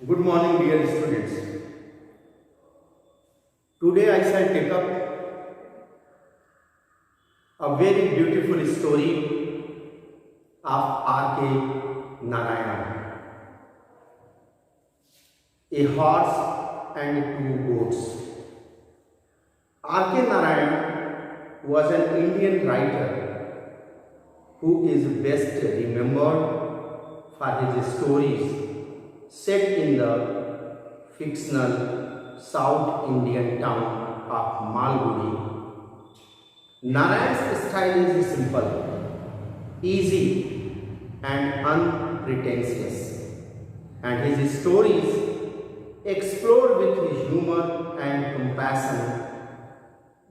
Good morning, dear students. Today I shall take up a very beautiful story of R.K. Narayana, a horse and two goats. R.K. Narayana was an Indian writer who is best remembered for his stories set in the fictional South Indian town of Malgudi. Narayan's style is simple, easy and unpretentious, and his stories explore with humor and compassion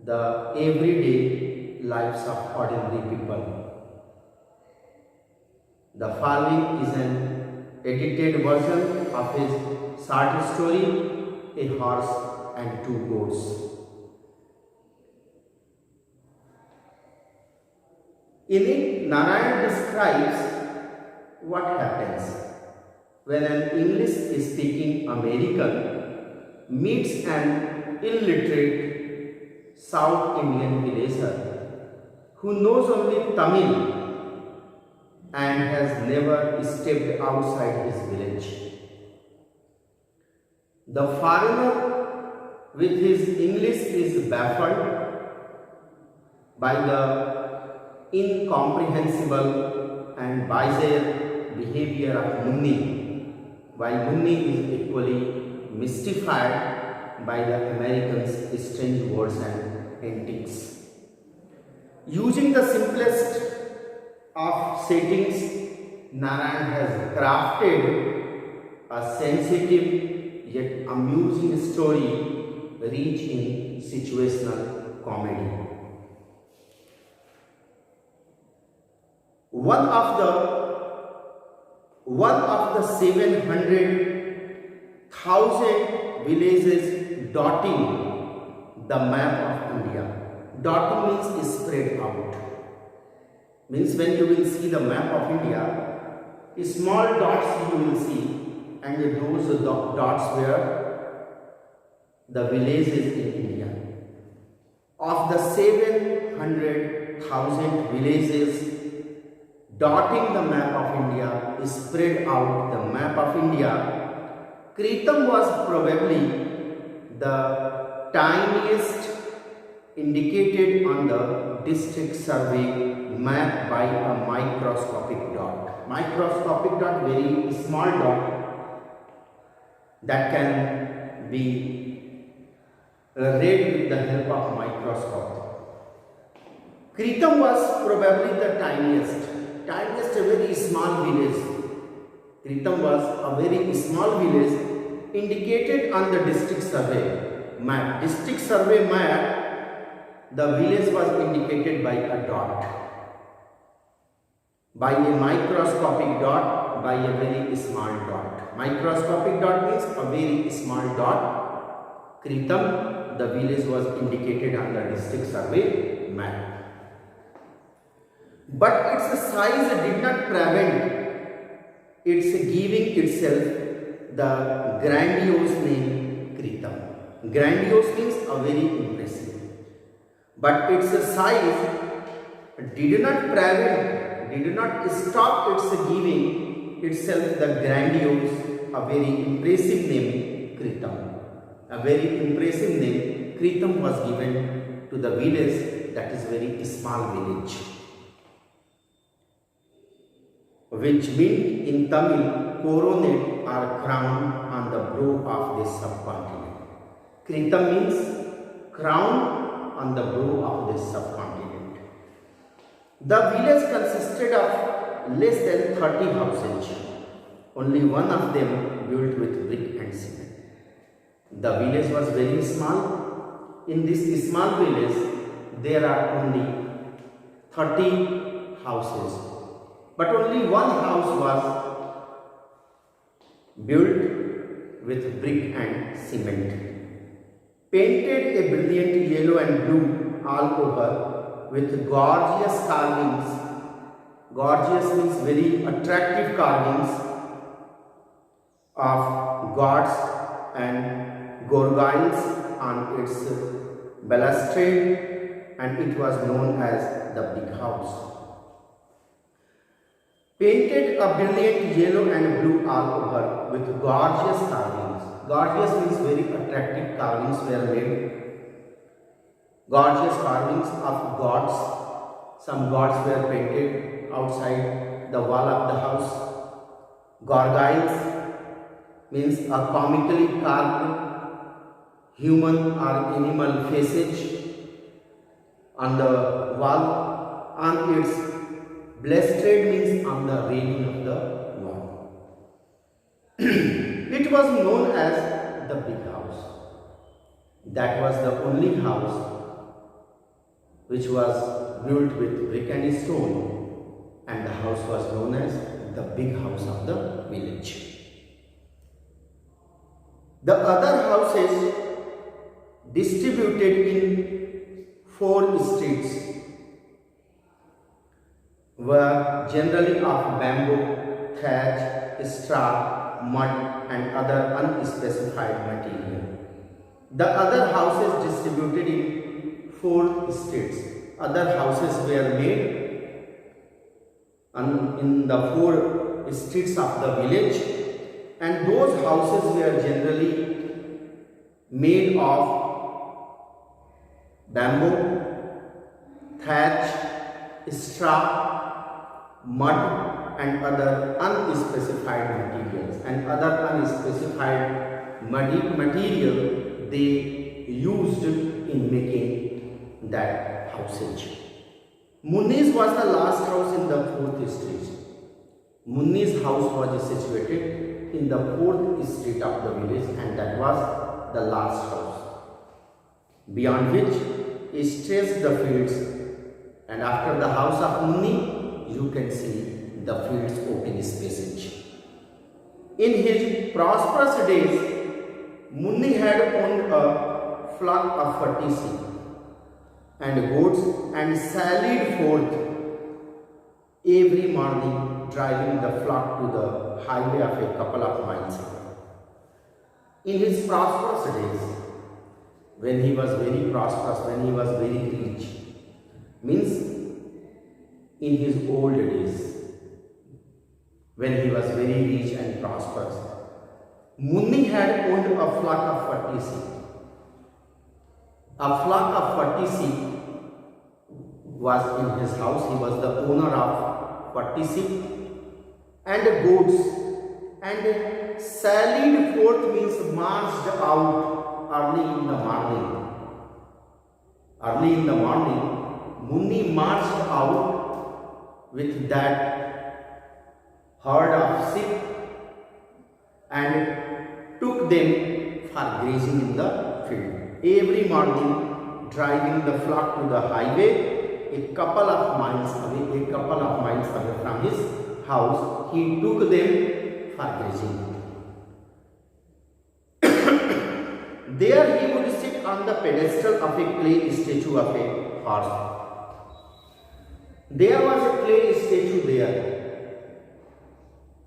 the everyday lives of ordinary people. The following is an edited version of his short story, A Horse and Two Goats. In it, Narayan describes what happens when an English-speaking American meets an illiterate South Indian villager who knows only Tamil and has never stepped outside his village. The foreigner with his English is baffled by the incomprehensible and bizarre behavior of Munni, while Munni is equally mystified by the Americans' strange words and antics. Using the simplest of settings, Narayan has crafted a sensitive yet amusing story rich in situational comedy. One of the 700,000 villages dotting the map of India. Dotting means spread out. Means when you will see the map of India, small dots you will see, and those dots were the villages in India. Of the 700,000 villages dotting the map of India, spread out the map of India, Kritam was probably the tiniest indicated on the district survey map by a microscopic dot. Microscopic dot, very small dot that can be read with the help of microscope. Kritam was probably the tiniest, a very small village. Kritam was a very small village indicated on the district survey map. District survey map, the village was indicated by a dot, by a microscopic dot, by a very small dot. Microscopic dot means a very small dot. Kritam, the village, was indicated on the district survey map. But its size did not prevent its giving itself the grandiose name Kritam. Grandiose means a very impressive. But its size did not prevent, did not stop its giving itself the grandiose, a very impressive name Kritam. A very impressive name Kritam was given to the village, that is very small village, which meant in Tamil coronate or crown on the brow of this subcontinent. Kritam means crown on the brow of this subcontinent. The village consisted of less than 30 houses, only one of them built with brick and cement. The village was very small. In this small village, there are only 30 houses, but only one house was built with brick and cement, painted a brilliant yellow and blue all over with gorgeous carvings. Gorgeous means very attractive carvings of gods and gargoyles on its balustrade, and it was known as the big house. Painted a brilliant yellow and blue all over with gorgeous carvings. Gorgeous means very attractive carvings were made. Gorgeous carvings of gods. Some gods were painted outside the wall of the house. Gargoyles means a comically carved human or animal faces on the wall. On its balustrade means on the railing of the wall. It was known as the big house. That was the only house which was built with brick and stone, and the house was known as the big house of the village. The other houses distributed in 4 streets were generally of bamboo, thatch, straw, mud and other unspecified material. The other houses distributed in 4 streets. Other houses were made in the 4 streets of the village, and those houses were generally made of bamboo, thatch, straw, mud and other unspecified materials, and other unspecified material they used in making that housage. Munni's was the last house in the 4th street. Munni's house was situated in the 4th street of the village, and that was the last house, beyond which stretched the fields, and after the house of Munni you can see the fields open spaces. In his prosperous days, Munni had owned a flock of 40 sheep and goats, and sallied forth every morning, driving the flock to the highway of a couple of miles away. In his prosperous days, when he was very prosperous, when he was very rich, means in his old days, when he was very rich and prosperous, Munni had owned a flock of 40 sheep. A flock of 40 sheep was in his house. He was the owner of 40 sheep and goats, and sallied forth means marched out early in the morning. Early in the morning, Munni marched out with that herd of sheep and took them for grazing in the field. Every morning, driving the flock to the highway, a couple of miles away from his house, he took them for grazing. There he would sit on the pedestal of a clay statue of a horse. There was a clay statue there.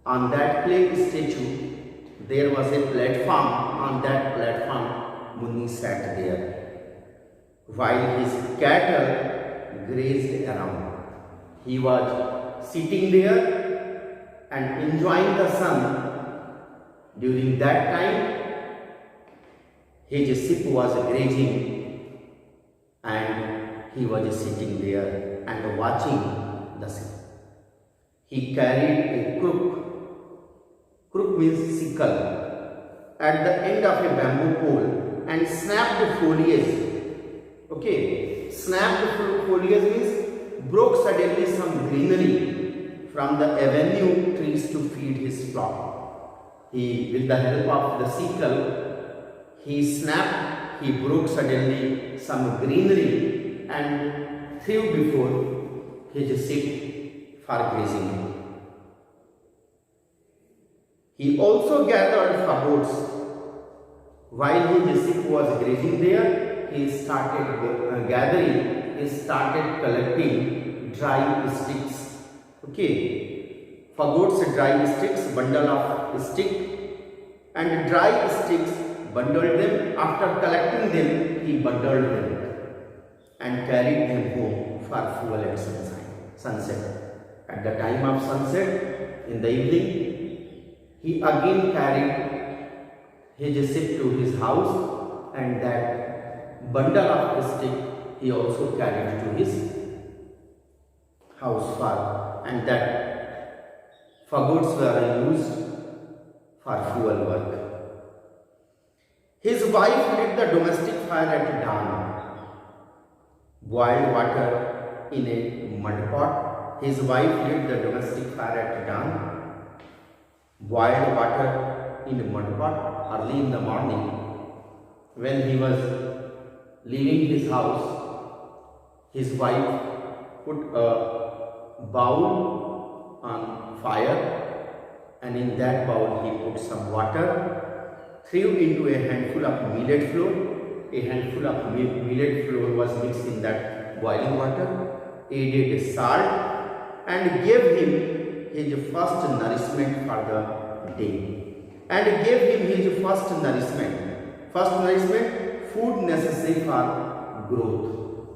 On that clay statue, there was a platform. On that platform, Munni sat there, while his cattle grazed around. He was sitting there and enjoying the sun. During that time, his sheep was grazing, and he was sitting there and watching the sheep. He carried a crook. Crook means sickle, at the end of a bamboo pole, and snapped foliage. Okay, snapped foliage means broke suddenly some greenery from the avenue trees to feed his flock. He, with the help of the sickle, he broke suddenly some greenery and threw before his sheep for grazing. He also gathered fagots. While his sheep was grazing there, he started collecting dry sticks. Okay, fagots, dry sticks, bundle of stick, and dry sticks, bundled them. After collecting them, he bundled them and carried them home for fuel at sunset. At the time of sunset, in the evening, he again carried his ship to his house, and that bundle of stick he also carried to his house for, and that fagots were used for fuel work. His wife lit the domestic fire at dawn, boiled water in a mud pot. His wife lit the domestic fire at dawn, boiled water in a mud pot early in the morning. When he was leaving his house, his wife put a bowl on fire, and in that bowl he put some water, threw into a handful of millet flour. A handful of millet flour was mixed in that boiling water, added salt, and gave him his first nourishment for the day. And gave him his first nourishment. First nourishment, food necessary for growth.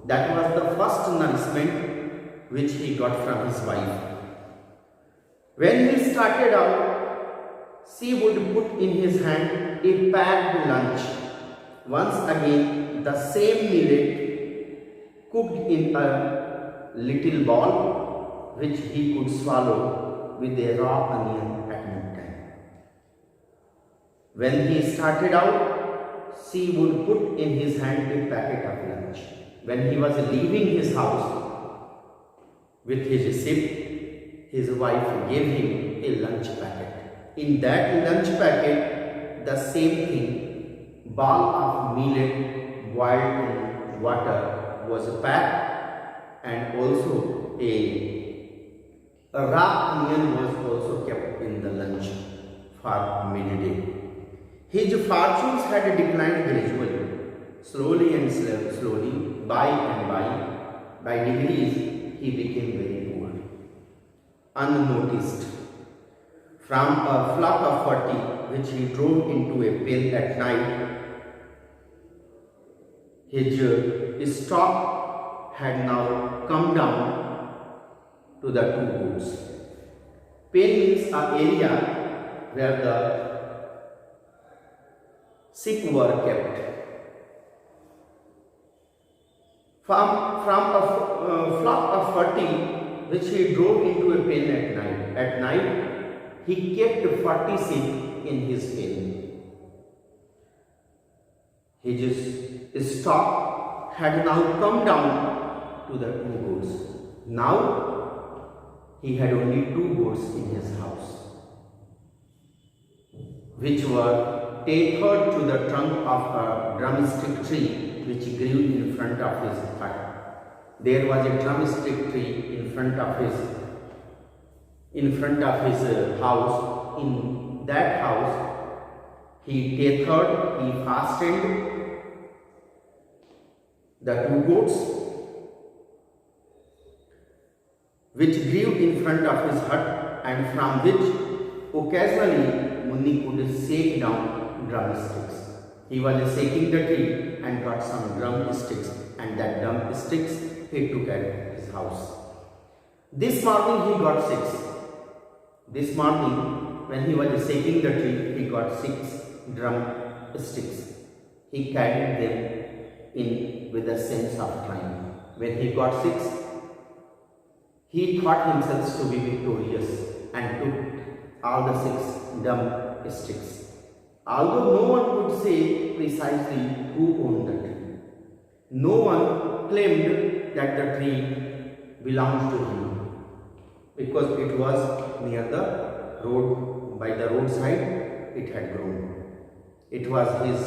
That was the first nourishment which he got from his wife. When he started out, she would put in his hand a packed lunch. Once again, the same millet cooked in a little ball which he could swallow with a raw onion at midtime. When he started out, she would put in his hand a packet of lunch. When he was leaving his house with his ship, his wife gave him a lunch packet. In that lunch packet, the same thing, ball of millet boiled in water was packed, and also a raw onion was also kept in the lunch for midday. His fortunes had declined gradually, slowly and slowly, by and by. By degrees, he became very poor, unnoticed. From a flock of 40 which he drove into a pen at night, his stock had now come down to the 2 goats. Pen means an area where the sick were kept. From a flock of 40 which he drove into a pen at night. At night, he kept 40 sheep in his pen. His stock had now come down to the 2 goats. Now he had only 2 goats in his house, which were tethered to the trunk of a drumstick tree which grew in front of his hut. There was a drumstick tree in front of his house. In that house, he tethered, he fastened the 2 goats which grew in front of his hut, and from which occasionally Munni could shake down drumsticks. He was shaking the tree and got some drumsticks, and that drumsticks he took at his house. This morning he got 6. This morning, when he was shaking the tree, he got 6 drumsticks. He carried them in with a sense of triumph. When he got 6, he thought himself to be victorious and took all the 6 drumsticks. Although no one could say precisely who owned the tree, no one claimed that the tree belonged to him, because it was near the road, by the roadside it had grown. It was his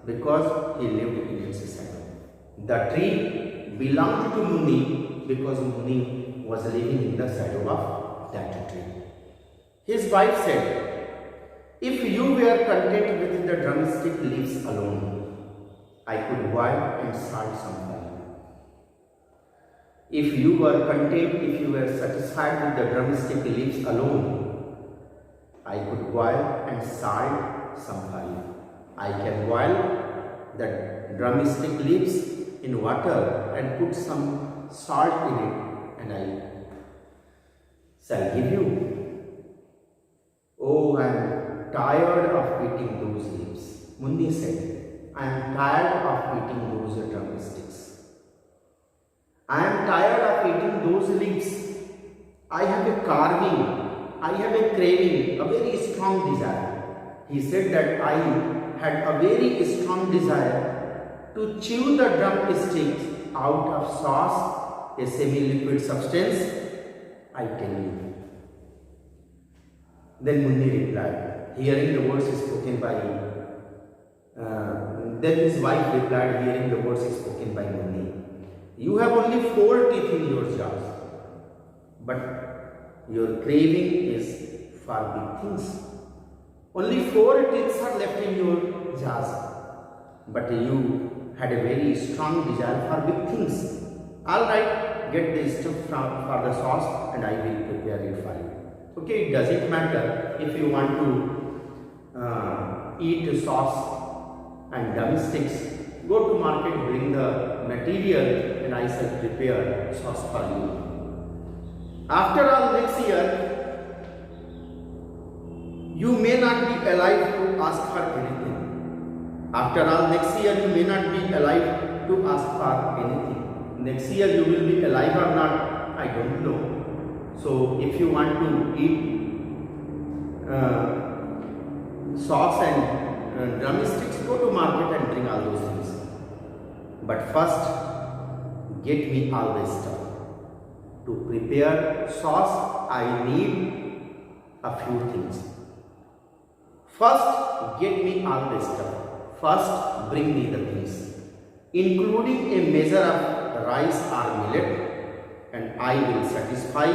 because he lived in its shadow. The tree belonged to Munni because Munni was living in the shadow of that tree. His wife said, "If you were content with the drumstick leaves alone, I could boil and salt some for you. If you were content, if you were satisfied with the drumstick leaves alone, I could boil and salt some for you. I can boil the drumstick leaves in water and put some salt in it, and I shall give you. Oh, I am tired of eating those leaves. Munni said, I am tired of eating those drumsticks. I am tired of eating those leaves. I have a carving, I have a craving, a very strong desire. He said that I had a very strong desire to chew the drumsticks out of sauce, a semi-liquid substance, I tell you. Then Munni replied, hearing the words spoken by then his wife replied, hearing the words spoken by Munni, you have only 4 teeth in your jaws, but your craving is for big things. Only 4 teeth are left in your jaws, but you had a very strong desire for big things. Alright, get the stuff for the sauce and I will prepare it for you. Okay, it doesn't matter if you want to eat sauce and drumsticks. Go to market, bring the material and I shall prepare sauce for you. After all, next year, you may not be alive to ask for anything. After all, next year you may not be alive to ask for anything. Next year you will be alive or not, I don't know. So if you want to eat sauce and drumsticks, go to market and bring all those things. But first, get me all this stuff. To prepare sauce, I need a few things. First, get me all this stuff. First, bring me the things, including a measure of rice or millet, and I will satisfy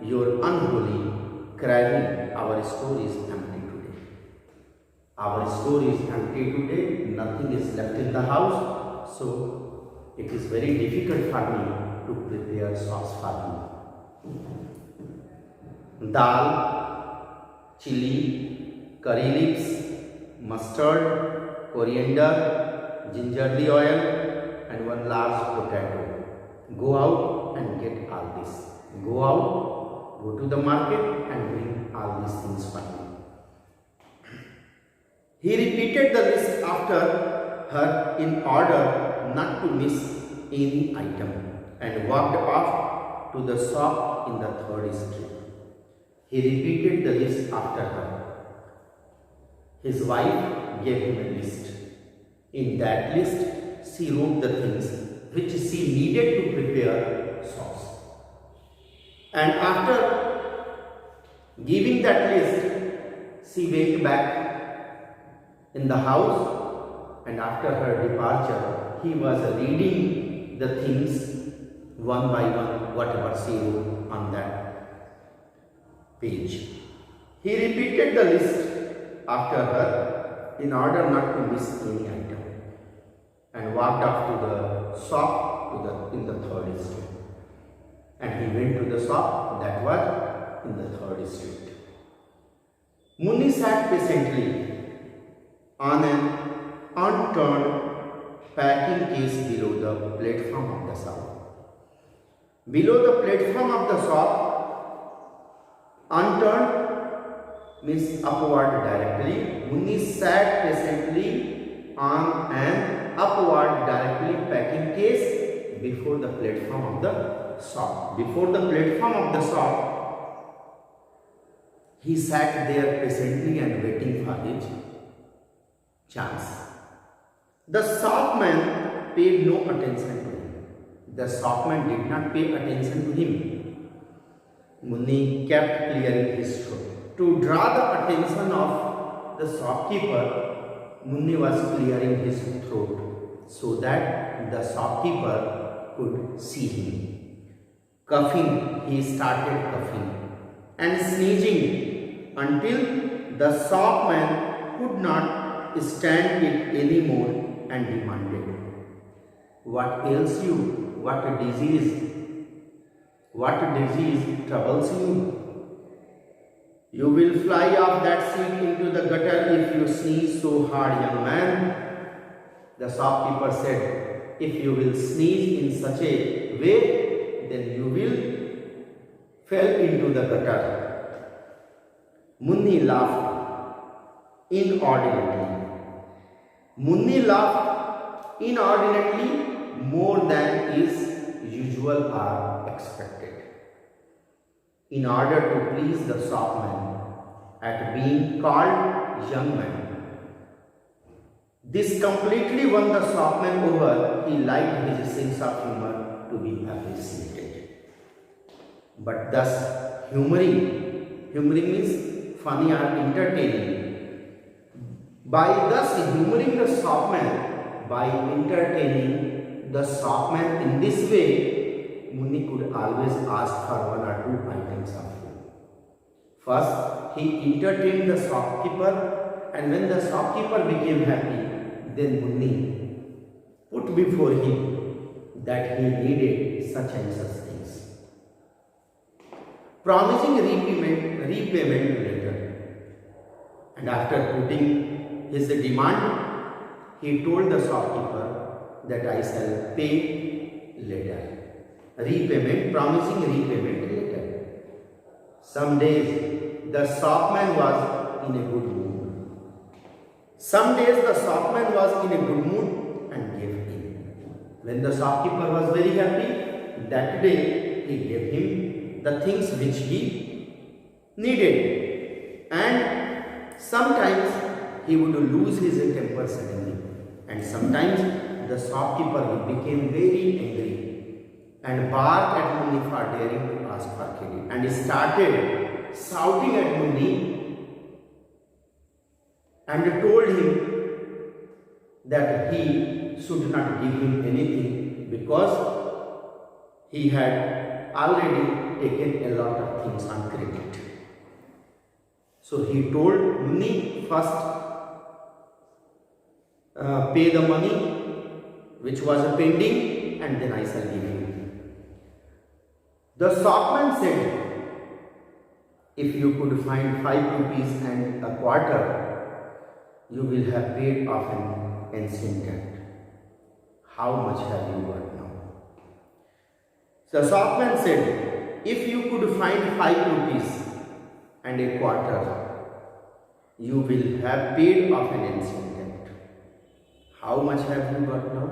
your unholy craving. Our store is empty today. Our store is empty today. Nothing is left in the house. So, it is very difficult for me to prepare sauce for you. Dal, chili, curry leaves, mustard, coriander, gingerly oil, and 1 large potato. Go out and get all this. Go out, go to the market and bring all these things for me. He repeated the list after her in order not to miss any item and walked off to the shop in the 3rd street. He repeated the list after her. His wife gave him a list. In that list, she wrote the things which she needed to prepare sauce. And after giving that list, she went back in the house, and after her departure, he was reading the things one by one, whatever she wrote on that page. He repeated the list after her in order not to miss any item, and walked off to the shop in the 3rd street. And he went to the shop that was in the 3rd street. Munni sat patiently on an unturned packing case below the platform of the shop. Below the platform of the shop, unturned means upward directly. Munni sat patiently on an upward directly packing case before the platform of the shop. Before the platform of the shop, he sat there patiently and waiting for his chance. The shopman paid no attention to him. The shopman did not pay attention to him. Munni kept clearing his throat. To draw the attention of the shopkeeper, Munni was clearing his throat so that the shopkeeper could see him. Coughing, he started coughing and sneezing until the shopman could not stand it anymore and demanded, "What ails you? What disease troubles you? You will fly off that seat into the gutter if you sneeze so hard, young man. The shopkeeper said, if you will sneeze in such a way, then you will fall into the gutter. Munni laughed inordinately. Munni laughed inordinately more than is usual or expected. In order to please the shopman at being called young man. This completely won the shopman over. He liked his sense of humor to be appreciated. But thus humoring means funny or entertaining. By thus humoring the shopman, by entertaining the shopman in this way, Munni could always ask for 1 or 2 items of food. First, he entertained the shopkeeper, and when the shopkeeper became happy, then Munni put before him that he needed such and such things, promising repayment later. And after putting his demand, he told the shopkeeper that I shall pay later. Promising repayment later. Some days the shopman was in a good mood. And gave in. When the shopkeeper was very happy, that day he gave him the things which he needed. And sometimes he would lose his temper suddenly. And sometimes the shopkeeper became very angry and barked at Munni for daring to ask for credit, and he started shouting at Munni and told him that he should not give him anything because he had already taken a lot of things on credit. So he told Munni, first pay the money which was pending, and then I shall give you. The shopman said, if you could find 5 rupees and a quarter, you will have paid off an ancient debt. How much have you got now? The shopman said, if you could find 5 rupees and a quarter, you will have paid off an ancient debt. How much have you got now?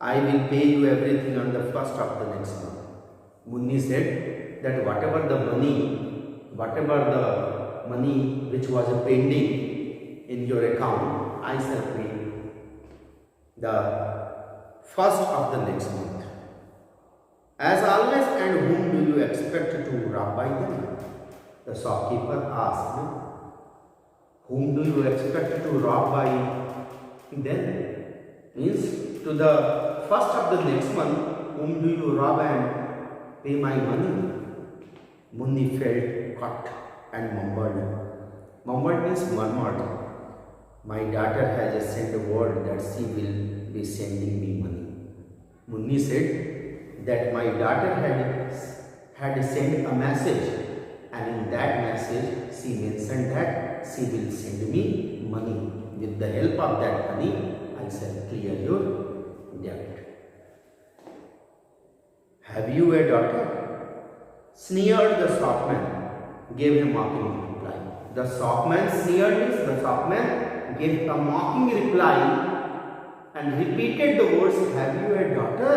I will pay you everything on the first of the next month. Munni said that whatever the money which was pending in your account, I shall pay the first of the next month. As always, and whom do you expect to rob by them? The shopkeeper asked. Whom do you expect to rob by them? Means to the first of the next month, whom do you rob and pay my money? Munni felt caught and mumbled. Mumbled means murmured. My daughter has sent word that she will be sending me money. Munni said that my daughter had sent a message, and in that message she mentioned that she will send me money. With the help of that money, I shall clear your debt. Have you a daughter? Sneered the shopman, gave a mocking reply. The shopman sneered means the shopman gave a mocking reply and repeated the words, have you a daughter?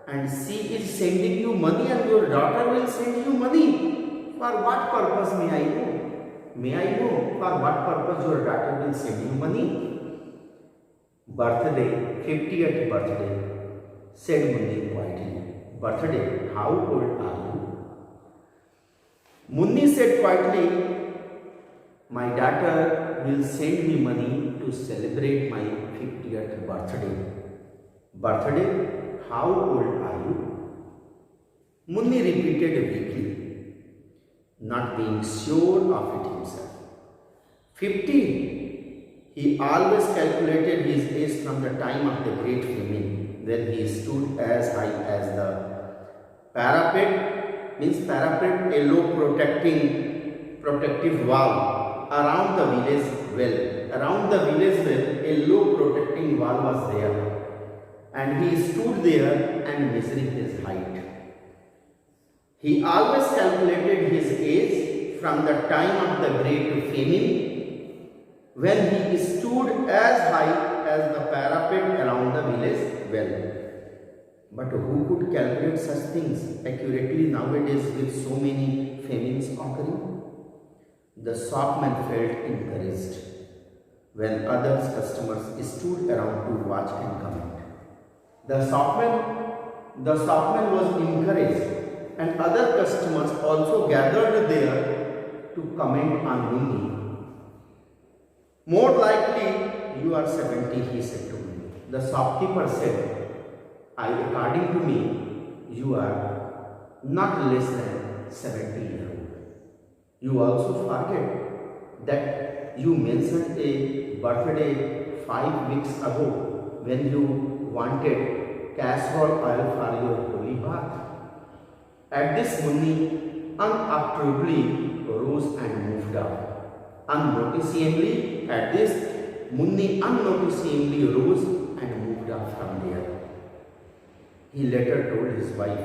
And she is sending you money, and your daughter will send you money. For what purpose, may I know? May I know for what purpose your daughter will send you money? Birthday, 50th birthday, said Munni quietly. Birthday, how old are you? Munni said quietly, my daughter will send me money to celebrate my 50th birthday. Birthday, how old are you? Munni repeated weakly, not being sure of it himself. 50. He always calculated his age from the time of the great famine, when he stood as high as the parapet means parapet, a low protective wall around the village well. Around the village well, a low protecting wall was there, and he stood there and measuring his height. He always calculated his age from the time of the great famine, when he stood as high as the parapet around the village well. But who could calculate such things accurately nowadays with so many famines occurring? The shopman felt encouraged when other customers stood around to watch and comment. The shopman was encouraged, and other customers also gathered there to comment on Mundi. More likely you are 70, he said to me. The shopkeeper said, according to me, you are not less than 70 years old. You also forget that you mentioned a birthday 5 weeks ago when you wanted castor oil for your holy bath. At this, Munni unobtrusively rose and moved up. Unnoticeably, at this, Munni unnoticeably rose and moved up from there. He later told his wife,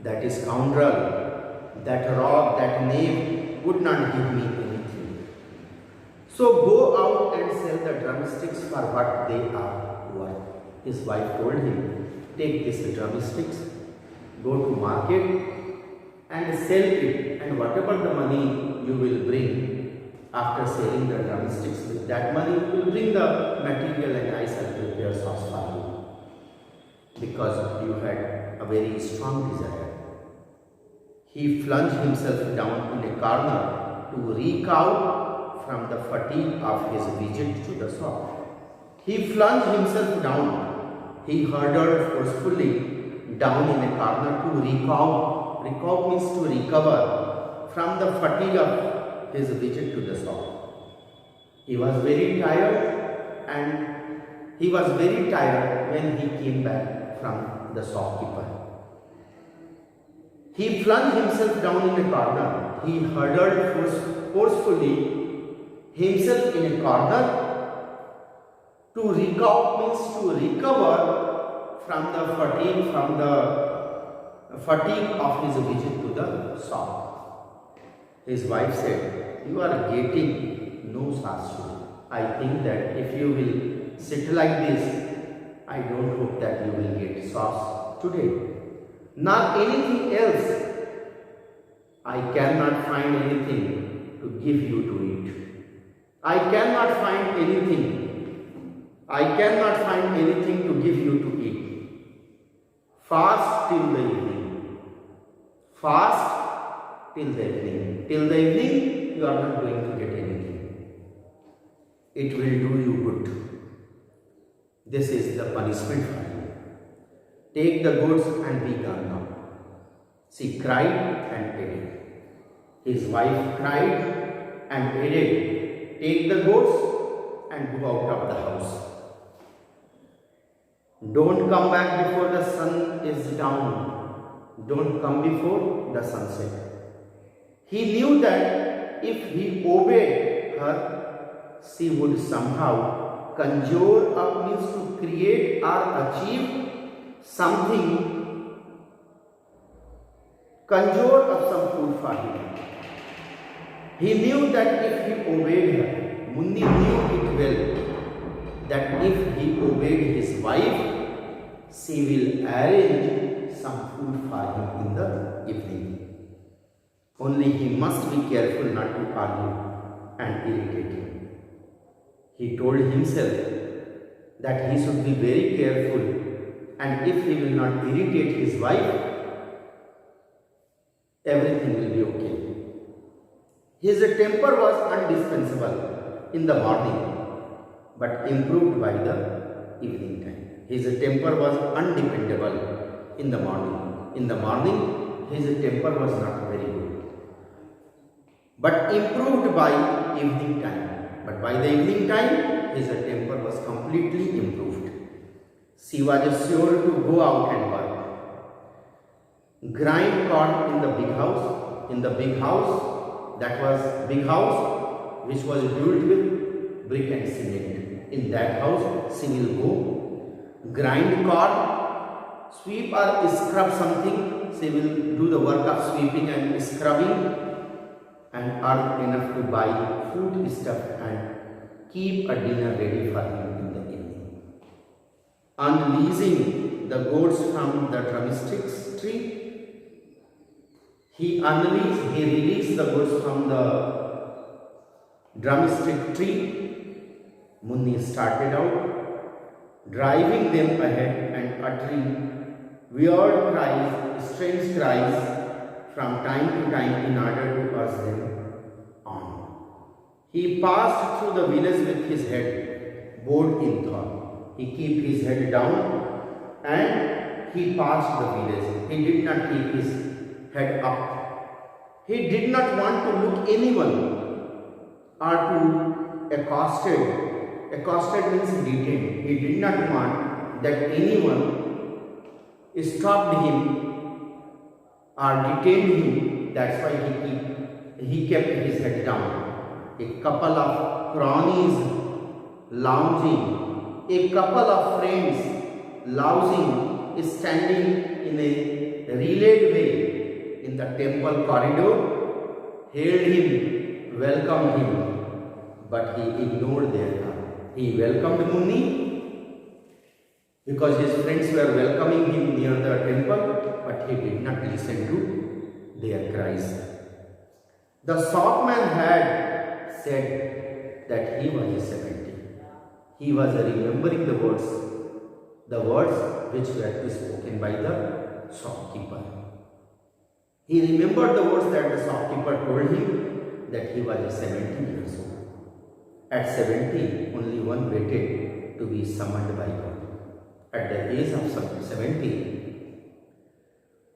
that scoundrel, that rogue, that knave would not give me anything. So go out and sell the drumsticks for what they are worth. His wife told him, take these drumsticks, go to market and sell it, and whatever the money you will bring after selling the drumsticks, with that money you will bring the material and I shall prepare sauce for you. Because you had a very strong desire. He flung himself down in a corner to recover from the fatigue of his visit to the shop. He flung himself down. He hurtled forcefully down in a corner to recover. Recover means to recover from the fatigue of his visit to the shop. He was very tired, and he was very tired when he came back from the shopkeeper. He flung himself down in a corner. He hurtled forcefully himself in a corner to recover from the fatigue of his visit to the shop. His wife said, you are getting no such. I think that if you will sit like this, I don't hope that you will get sauce today. Not anything else. I cannot find anything to give you to eat. I cannot find anything. I cannot find anything to give you to eat. Fast till the evening. Fast till the evening. Till the evening, you are not going to get anything. It will do you good. This is the punishment for you. Take the goods and be gone now. She cried and added. His wife cried and added, take the goods and go out of the house. Don't come back before the sun is down. Don't come before the sunset. He knew that if he obeyed her, she would somehow conjure up, means to create or achieve something, conjure up some food for him. He knew that if he obeyed her, Mundi knew it well, that if he obeyed his wife, she will arrange some food for him in the evening. Only he must be careful not to argue and irritate him. He told himself that he should be very careful, and if he will not irritate his wife, everything will be okay. His temper was indispensable in the morning, but improved by the evening time. His temper was undependable in the morning. In the morning, his temper was not very good, but improved by evening time. But by the evening time, his temper was completely improved. She was sure to go out and work. grind corn in the big house. In the big house, that was big house which was built with brick and cement. In that house, she will go, grind corn, sweep or scrub something. She will do the work of sweeping and scrubbing and earn enough to buy food stuff and keep a dinner ready for him in the evening. Unleashing the goats from the drumsticks tree, he released the goats from the drumstick tree. Munni started out, driving them ahead and uttering weird cries, strange cries from time to time in order to urge them on. He passed through the village with his head bowed in thought. He kept his head down and he passed the village. He did not keep his head up. He did not want to look anyone or to accosted. Accosted means detained. He did not want that anyone stopped him or detained him. That's why he kept his head down. A couple of cronies lounging, a couple of friends lounging, standing in a relayed way in the temple corridor, hailed him, welcomed him, but he ignored their call. He welcomed Munni because his friends were welcoming him near the temple, but he did not listen to their cries. The shopman had said that he was 70. He was remembering the words which were spoken by the shopkeeper. He remembered the words that the shopkeeper told him that he was 70 years old. At 70, only one waited to be summoned by God. At the age of 70,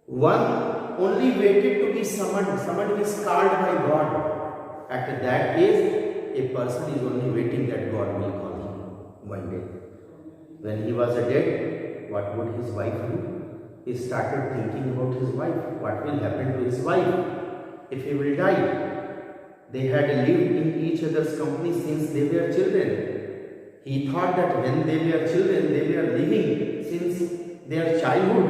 one only waited to be summoned. Summoned means called by God. At that age, a person is only waiting that God will call him one day. When he was dead, what would his wife do? He started thinking about his wife. What will happen to his wife if he will die? They had lived in each other's company since they were children. He thought that when they were children, they were living since their childhood.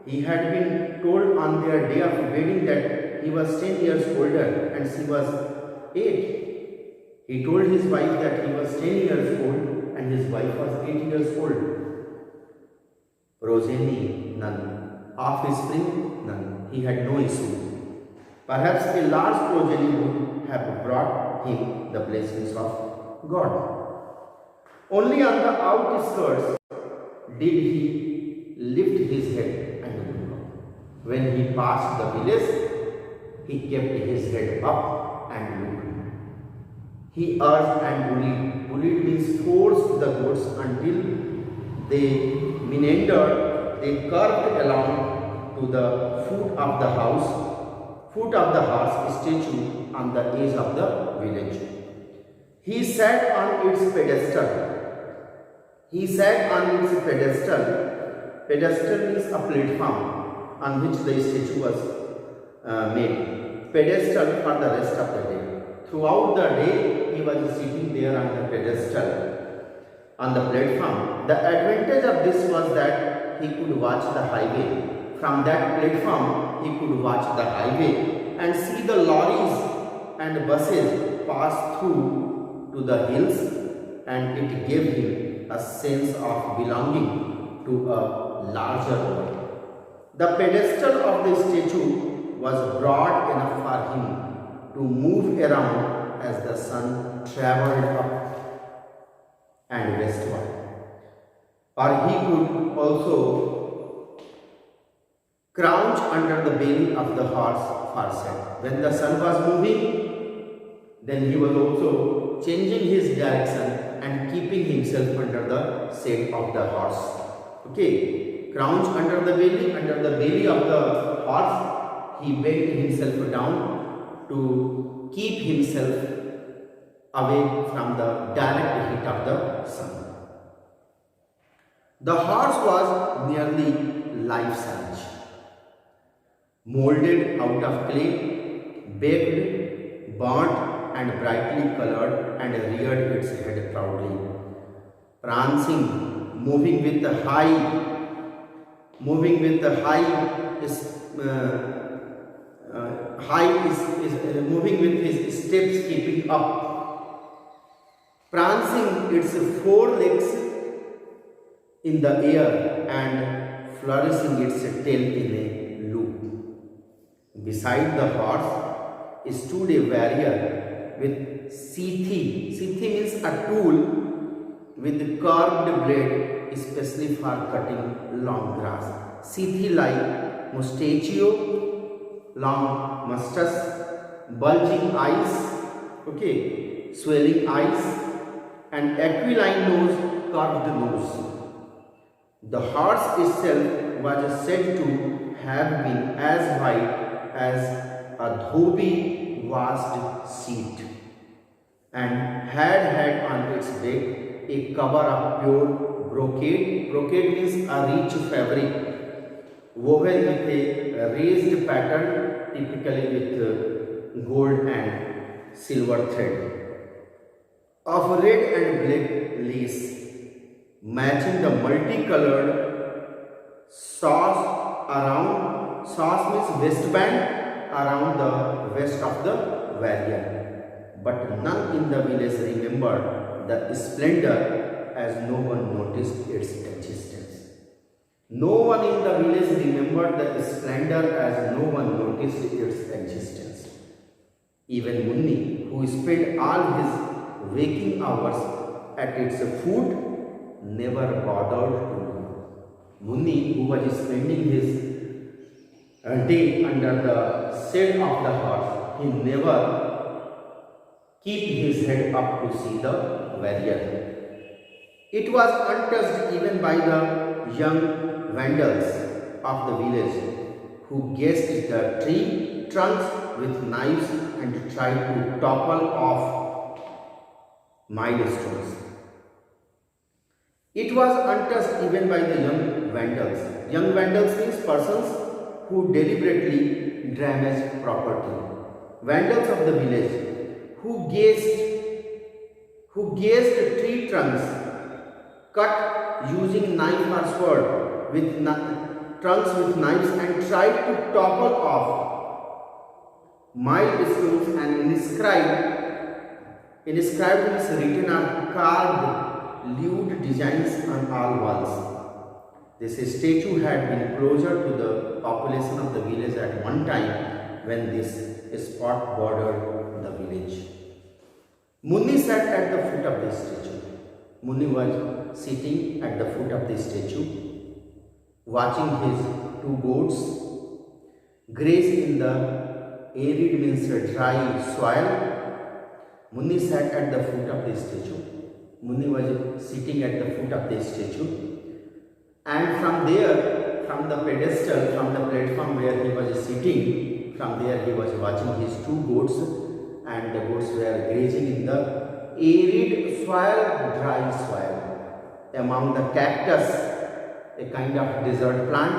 He had been told on their day of wedding that he was 10 years older and she was 8. He told his wife that he was 10 years old and his wife was 8 years old. Progeny, none. Offspring, none. He had no issue. Perhaps a large progeny would have brought him the blessings of God. Only on the outskirts did he lift his head and look up. When he passed the village, he kept his head up and looked. He urged and bullied. Bullied means forced the goats until they meandered, they curved along to the foot of the horse statue on the edge of the village. He sat on its pedestal. Pedestal means a platform on which the statue was made. Pedestal for the rest of the day. Throughout the day, he was sitting there on the pedestal, on the platform. The advantage of this was that he could watch the highway. From that platform, he could watch the highway and see the lorries and buses pass through to the hills, and it gave him a sense of belonging to a larger world. The pedestal of the statue was broad enough for him to move around as the sun traveled up and westward. Or he could also crouch under the belly of the horse for set. When the sun was moving, then he was also changing his direction and keeping himself under the shade of the horse. Okay, crouch under the belly of the horse. He bent himself down to keep himself away from the direct heat of the sun. The horse was nearly life-size. molded out of clay, baked, burnt, and brightly colored, and reared its head proudly, prancing, moving with the moving with his steps keeping up, prancing its four legs in the air and flourishing its tail in a loop. Beside the horse stood a warrior with seethi. Seethi means a tool with curved blade, especially for cutting long grass. Seethi like mustachio, long mustache, bulging eyes, okay, swelling eyes, and aquiline nose, curved nose. The horse itself was said to have been as white as a dhobi washed sheet, and had on its back a cover of pure brocade. Brocade means a rich fabric woven with a raised pattern, typically with gold and silver thread, of red and black lace, matching the multicolored sauce means waistband around the waist of the warrior. But none in the village remembered the splendor, as no one noticed its existence. No one in the village remembered the splendor, as no one noticed its existence. Even Munni, who spent all his waking hours at its foot, never bothered to know. Munni, who was spending his day under the shade of the horse, he never keep his head up to see the warrior. It was untouched even by the young vandals of the village, who guessed the tree trunks with knives and tried to topple off milestones. It was untouched even by the young vandals. Young vandals means persons who deliberately damaged property. Vandals of the village who gazed tree trunks cut using knife or sword with trunks with knives and tried to topple off milestones and inscribed means written or carved lewd designs on all walls. This statue had been closer to the population of the village at one time when this spot bordered the village. Munni sat at the foot of the statue. Munni was sitting at the foot of the statue, watching his two goats graze in the arid means dry soil. Munni sat at the foot of the statue. Munni was sitting at the foot of the statue, and from there, from the pedestal, from the platform where he was sitting, from there he was watching his two goats, and the goats were grazing in the arid soil, dry soil, among the cactus, a kind of desert plant,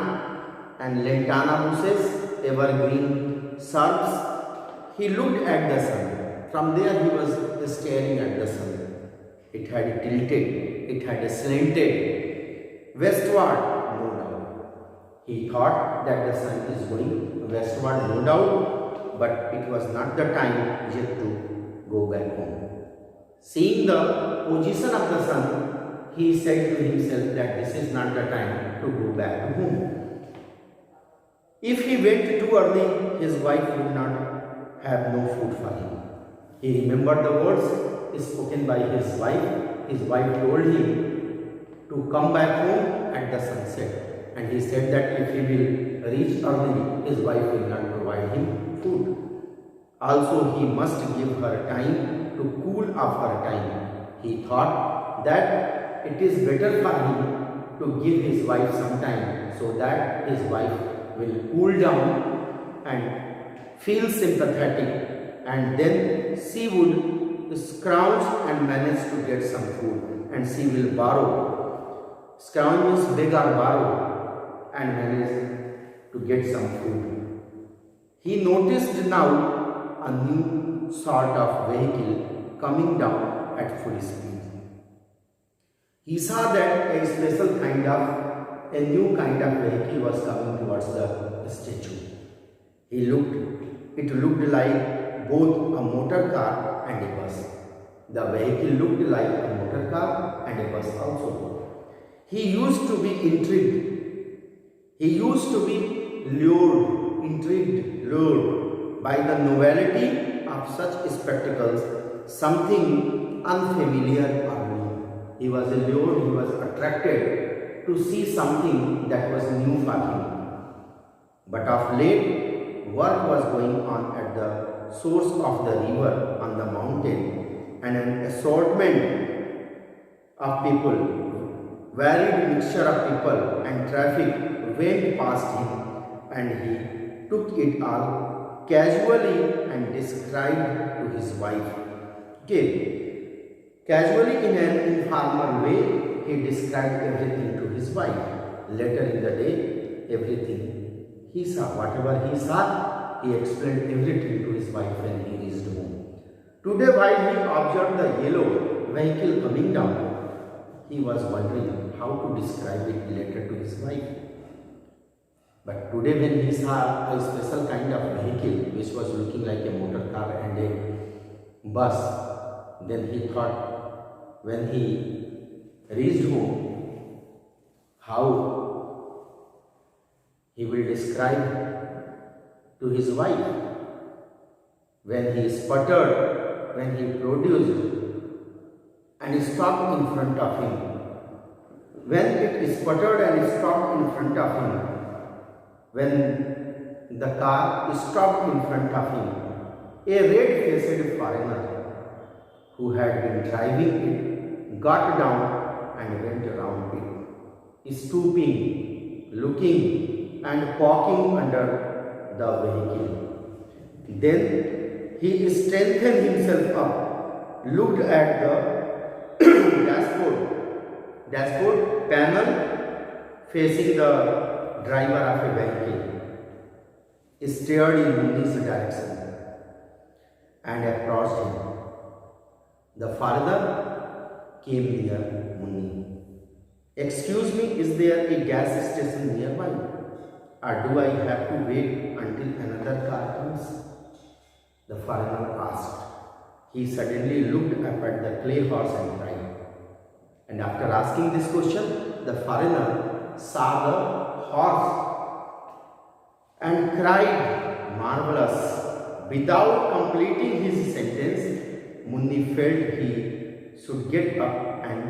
and lantana bushes, evergreen shrubs. He looked at the sun. From there he was staring at the sun. It had tilted, it had slanted westward, no doubt. He thought that the sun is going westward, no doubt, but it was not the time yet to go back home. Seeing the position of the sun, he said to himself that this is not the time to go back to home. If he went too early, his wife would not have no food for him. He remembered the words spoken by his wife. His wife told him to come back home at the sunset, and he said that if he will reach early, his wife will not provide him food. Also, he must give her time to cool off her time. He thought that it is better for him to give his wife some time so that his wife will cool down and feel sympathetic, and then she would scrounge and manage to get some food, and she will borrow. Scrounge means beg or borrow and manage to get some food. He noticed now a new sort of vehicle coming down at full speed. He saw that a new kind of vehicle was coming towards the statue. It looked like both a motor car and a bus. The vehicle looked like a motor car and a bus also. He used to be intrigued. He used to be lured by the novelty of such spectacles, something unfamiliar or new. He was allured, he was attracted to see something that was new for him. But of late, work was going on at the source of the river on the mountain, and an assortment of people, varied mixture of people and traffic went past him, and he took it all casually and described to his wife. Okay, casually in an informal way, he described everything to his wife. Later in the day, everything he saw, whatever he saw, he explained everything to his wife when he reached home. Today, while he observed the yellow vehicle coming down, he was wondering how to describe it later to his wife. But today when he saw a special kind of vehicle which was looking like a motor car and a bus, then he thought when he reached home how he will describe to his wife when he sputtered, when he produced and stopped in front of him. When it sputtered and stopped in front of him, when the car stopped in front of him, a red-faced foreigner who had been driving it got down and went around it, stooping, looking and poking under the vehicle. Then he strengthened himself up, looked at the dashboard panel facing the driver of a vehicle, stared in Munni's direction and approached him. The father came near Munni. "Excuse me, is there a gas station nearby? Or do I have to wait until another car comes?" The foreigner asked. He suddenly looked up at the clay horse and cried. And after asking this question, the foreigner saw the horse and cried, marvelous. Without completing his sentence, Munni felt he should get up and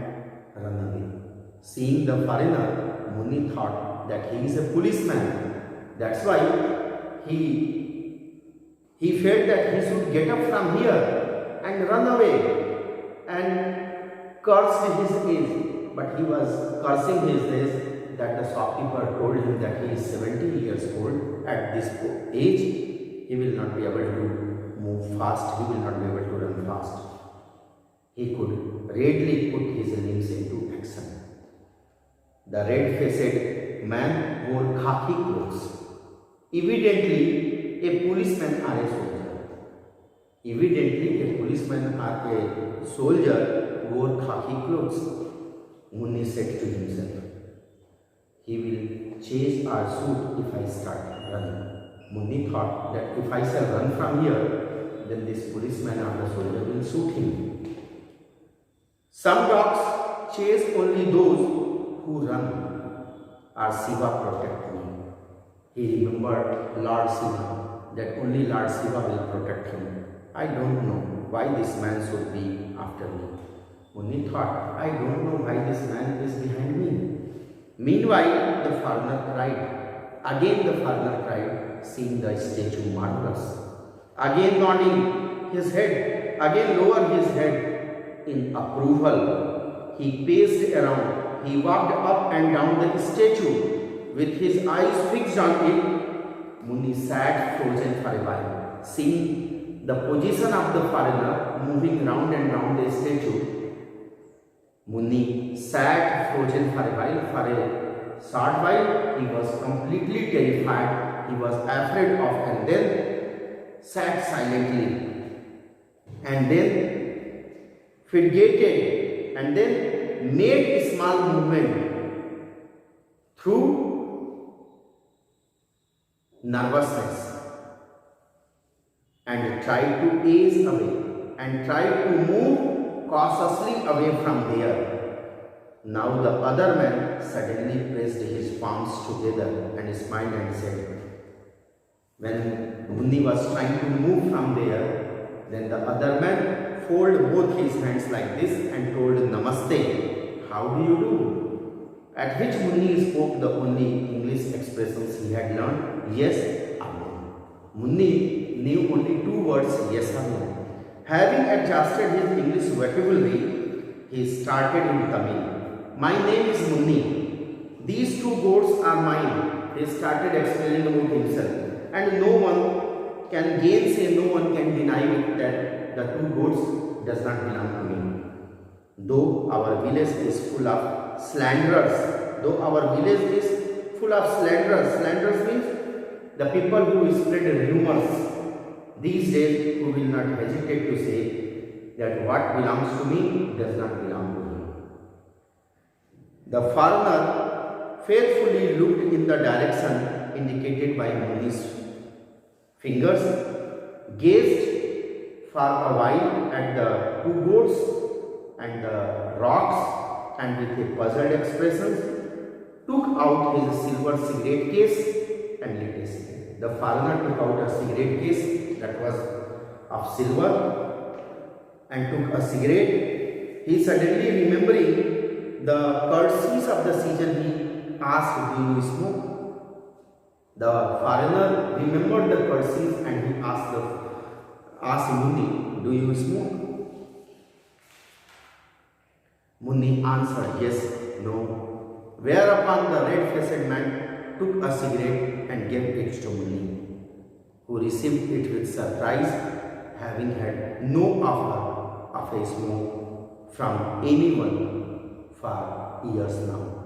run away. Seeing the foreigner, Munni thought that he is a policeman. That's why he felt that he should get up from here and run away and cursed his age. But he was cursing his age that the shopkeeper told him that he is 70 years old. At this age, he will not be able to move fast, he will not be able to run fast. He could readily put his limbs into action. The red-faced man wore khaki clothes. Evidently, a policeman or a soldier. Evidently, a policeman or a soldier wore khaki clothes. Munni said to himself, "He will chase or shoot if I start running." Munni thought that if I shall run from here, then this policeman or the soldier will shoot him. Some dogs chase only those who run, or Shiva protect me. He remembered Lord Shiva, that only Lord Shiva will protect him. I don't know why this man should be after me. Munni thought, I don't know why this man is behind me. Meanwhile, the foreigner cried. Again the foreigner cried, seeing the statue marvelous. Again nodding his head, again lower his head in approval. He paced around. He walked up and down the statue with his eyes fixed on it. Munni sat frozen for a while, seeing the position of the foreigner moving round and round the statue. Munni sat frozen for a while. For a short while, he was completely terrified. He was afraid of, and then sat silently and then fidgeted and then made a small movement through nervousness and tried to ease away and tried to move cautiously away from there. Now the other man suddenly pressed his palms together and smiled and said, when Munni was trying to move from there, then the other man folded both his hands like this and told Namaste, how do you do? At which Munni spoke the only English expressions he had learned, yes or no. Munni knew only two words, yes or no. Having exhausted his English vocabulary, he started in Tamil. My name is Munni. These two goats are mine. He started explaining about himself. And no one can gainsay, no one can deny it that the two goats does not belong to me. Though our village is full of slanderers, slanderers means the people who spread rumors these days, who will not hesitate to say that what belongs to me does not belong to me. The foreigner faithfully looked in the direction indicated by Munni's fingers, gazed for a while at the two goats and the rocks, and with a puzzled expression took out his silver cigarette case and lit a cigarette. The foreigner took out a cigarette case that was of silver and took a cigarette. He suddenly remembering the courtesies of the season, he asked, do you smoke? The foreigner remembered the courtesies and he asked Munni, do you smoke? Munni answered, yes, no. Whereupon the red-faced man took a cigarette and gave it to Munni, who received it with surprise, having had no offer of a smoke from anyone for years now.